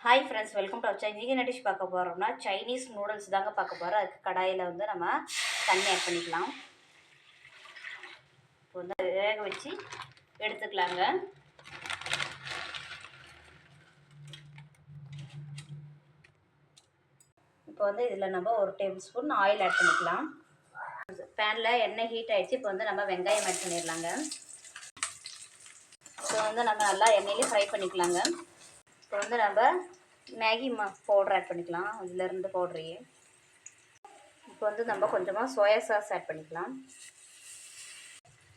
Hi friends, welcome to our channel. இன்றைக்கி என்ன dish பார்க்க போகிறோம்னா சைனீஸ் நூடுல்ஸ் தாங்க பார்க்க போகிறோம். அதுக்கு கடாயில் வந்து நம்ம தண்ணி ஆட் பண்ணிக்கலாம். இப்போ வந்து வேக வச்சு எடுத்துக்கலாங்க. இப்போ வந்து இதில் நம்ம 1 டேபிள் ஸ்பூன் ஆயில் ஆட் பண்ணிக்கலாம். பேனில் எண்ணெய் ஹீட் ஆகிடுச்சு. இப்போ வந்து நம்ம வெங்காயம் ஆட் பண்ணிடலாங்க. இப்போ வந்து நம்ம நல்லா எண்ணெயிலே ஃப்ரை பண்ணிக்கலாங்க. இப்போ வந்து நம்ம மேகி பவுடர் ஆட் பண்ணிக்கலாம். இதிலேருந்து பவுட்ரையே இப்போ வந்து நம்ம கொஞ்சமாக சோயா சாஸ் ஆட் பண்ணிக்கலாம்.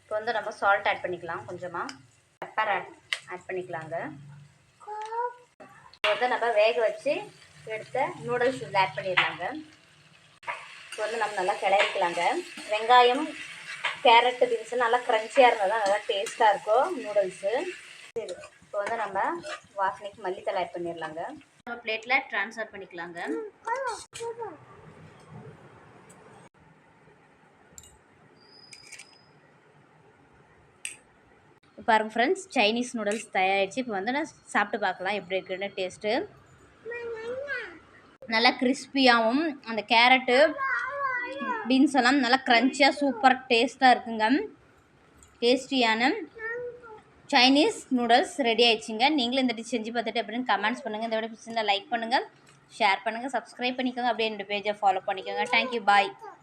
இப்போ வந்து நம்ம சால்ட் ஆட் பண்ணிக்கலாம். கொஞ்சமாக பெப்பர் ஆட் பண்ணிக்கலாங்க. இப்போ வந்து நம்ம வேக வச்சு எடுத்த நூடுல்ஸ் இதில் ஆட் பண்ணிடலாங்க. இப்போ வந்து நம்ம நல்லா கிளறிக்கலாங்க. வெங்காயம், கேரட்டு, பீன்ஸ் நல்லா க்ரன்ச்சியாக இருந்தால் தான் நல்லா டேஸ்ட்டாக இருக்கும் நூடுல்ஸு. இப்போ வந்து நம்ம வாசனைக்கு மல்லித்தலை ஆட் பண்ணிடலாங்க. நம்ம பிளேட்டில் ட்ரான்ஸ்ஃபர் பண்ணிக்கலாங்க. பாருங்கள் ஃப்ரெண்ட்ஸ், சைனீஸ் நூடுல்ஸ் தயாரிச்சு இப்போ வந்து நான் சாப்பிட்டு பார்க்கலாம் எப்படி இருக்குன்னு. டேஸ்ட்டு நல்லா கிறிஸ்பியாகவும், அந்த கேரட்டு பீன்ஸ் எல்லாம் நல்லா க்ரன்ச்சியாக சூப்பர் டேஸ்ட்டாக இருக்குங்க. டேஸ்டியான சைனீஸ் நூடுல்ஸ் ரெடி ஆயிடுச்சுங்க. நீங்களும் இந்த டிஷ் செஞ்சு பார்த்துட்டு அப்படின்னு கமெண்ட்ஸ் பண்ணுங்கள். இந்த வீடியோ பிடிச்சிருந்தா லைக் பண்ணுங்கள், ஷேர் பண்ணுங்கள், சப்ஸ்கிரைப் பண்ணிக்கோங்க. அப்படியே என்னோட பேஜை ஃபாலோ பண்ணிக்கோங்க. தேங்க்யூ, பாய்.